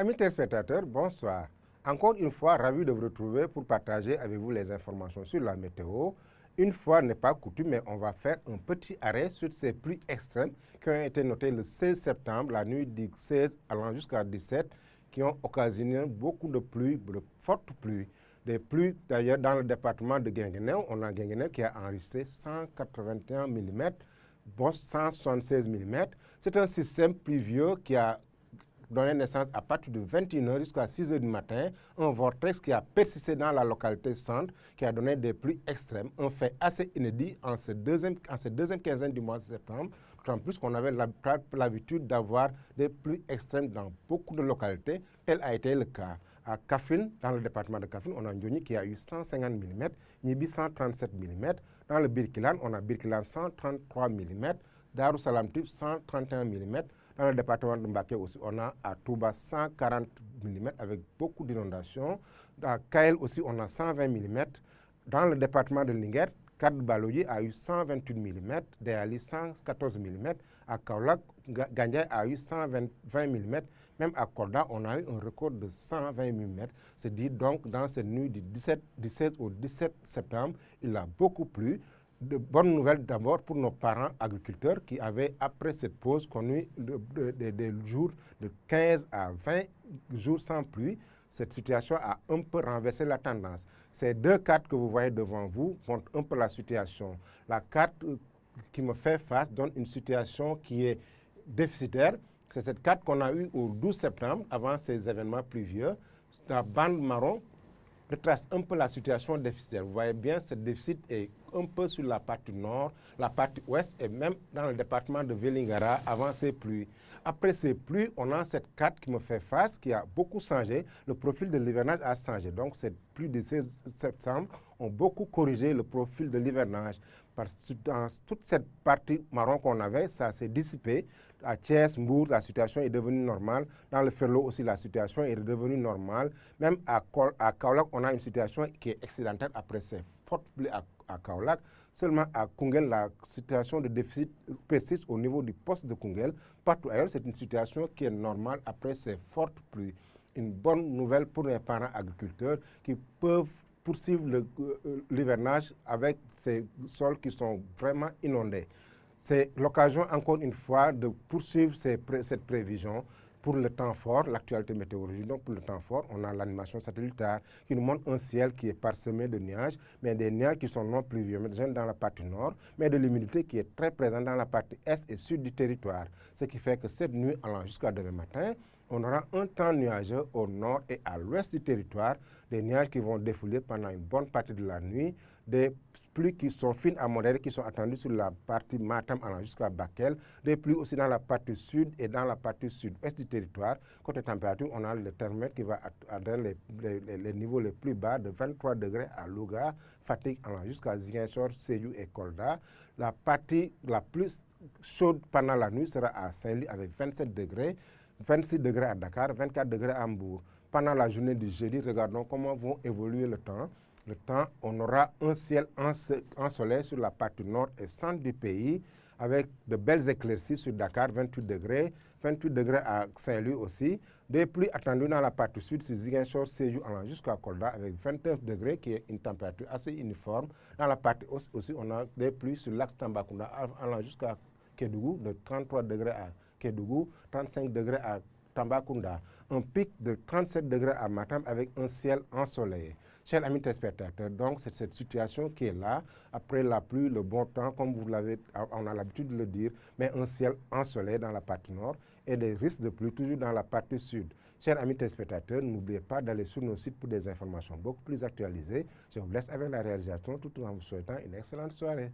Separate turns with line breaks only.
Amis téléspectateurs, bonsoir. Encore une fois, ravi de vous retrouver pour partager avec vous les informations sur la météo. Une fois n'est pas coutume, mais on va faire un petit arrêt sur ces pluies extrêmes qui ont été notées le 16 septembre, la nuit du 16 allant jusqu'à 17, qui ont occasionné beaucoup de pluies, de fortes pluies. Des pluies d'ailleurs dans le département de Guinguinéo. On a Guinguinéo qui a enregistré 181 mm, Boss 176 mm. C'est un système pluvieux qui a donné naissance à partir de 21h jusqu'à 6h du matin, un vortex qui a persisté dans la localité centre, qui a donné des pluies extrêmes, un fait assez inédit en cette deuxième quinzaine du mois de septembre, d'autant plus qu'on avait l'habitude d'avoir des pluies extrêmes dans beaucoup de localités, tel a été le cas. À Kaffrine, dans le département de Kaffrine, on a Ndiogni qui a eu 150 mm, Nibi 137 mm. Dans le Birkelane, on a Birkelane 133 mm, Darou Salam Typ 131 mm. Dans le département de Mbaké aussi, on a à Touba 140 mm avec beaucoup d'inondations. À Kael aussi, on a 120 mm. Dans le département de Linguère, Kad Baloyi a eu 128 mm, Déali 114 mm. À Kaolack, Gandiaye a eu 120 mm. Même à Kolda, on a eu un record de 120 mm. C'est dit donc dans cette nuit du 16 au 17 septembre, il a beaucoup plu. De bonnes nouvelles d'abord pour nos parents agriculteurs qui avaient, après cette pause, connu des jours de 15 à 20 jours sans pluie. Cette situation a un peu renversé la tendance. Ces deux cartes que vous voyez devant vous montrent un peu la situation. La carte qui me fait face donne une situation qui est déficitaire. C'est cette carte qu'on a eue au 12 septembre, avant ces événements pluvieux. La bande marron retrace un peu la situation déficitaire. Vous voyez bien, ce déficit est un peu sur la partie nord, la partie ouest et même dans le département de Vélingara avant ces pluies. Après ces pluies, on a cette carte qui me fait face, qui a beaucoup changé. Le profil de l'hivernage a changé. Donc, ces pluies du 16 septembre ont beaucoup corrigé le profil de l'hivernage. Parce que dans toute cette partie marron qu'on avait, ça s'est dissipé. À Thiès, Mbour, la situation est devenue normale. Dans le Ferlo aussi, la situation est devenue normale. Même à Kaolack, on a une situation qui est excédentaire après ces fortes pluies à Kaolack. Seulement à Koungheul, la situation de déficit persiste au niveau du poste de Koungheul. Partout ailleurs, c'est une situation qui est normale après ces fortes pluies. Une bonne nouvelle pour les parents agriculteurs qui peuvent poursuivre l'hivernage avec ces sols qui sont vraiment inondés. C'est l'occasion, encore une fois, de poursuivre cette prévision pour le temps fort, l'actualité météorologique. Donc, pour le temps fort, on a l'animation satellitaire qui nous montre un ciel qui est parsemé de nuages, mais des nuages qui sont non pluvieux, mais dans la partie nord, mais de l'humidité qui est très présente dans la partie est et sud du territoire. Ce qui fait que cette nuit, allant jusqu'à demain matin, on aura un temps nuageux au nord et à l'ouest du territoire, des nuages qui vont défouler pendant une bonne partie de la nuit, des pluies qui sont fines à modérées qui sont attendues sur la partie Matam allant jusqu'à Bakel, des pluies aussi dans la partie sud et dans la partie sud-est du territoire. Côté température, on a le thermomètre qui va atteindre les niveaux les plus bas de 23 degrés à Louga, Fatick allant jusqu'à Ziguinchor, Sédhiou et Kolda. La partie la plus chaude pendant la nuit sera à Saint-Louis avec 27 degrés, 26 degrés à Dakar, 24 degrés à Hambourg. Pendant la journée du jeudi, regardons comment vont évoluer le temps. Le temps, on aura un ciel ensoleillé sur la partie nord et centre du pays, avec de belles éclaircies sur Dakar, 28 degrés à Saint-Louis aussi. Des pluies attendues dans la partie sud sur Ziguinchor, Sédhiou allant jusqu'à Kolda avec 29 degrés qui est une température assez uniforme. Dans la partie aussi, on a des pluies sur l'axe Tambacounda allant jusqu'à Kédougou, de 33 degrés à Kédougou, 35 degrés à Tambacounda. Un pic de 37 degrés à Matam avec un ciel ensoleillé. Chers amis téléspectateurs, donc c'est cette situation qui est là, après la pluie, le bon temps, comme on a l'habitude de le dire, mais un ciel ensoleillé dans la partie nord et des risques de pluie toujours dans la partie sud. Chers amis téléspectateurs, n'oubliez pas d'aller sur nos sites pour des informations beaucoup plus actualisées. Je vous laisse avec la réalisation tout en vous souhaitant une excellente soirée.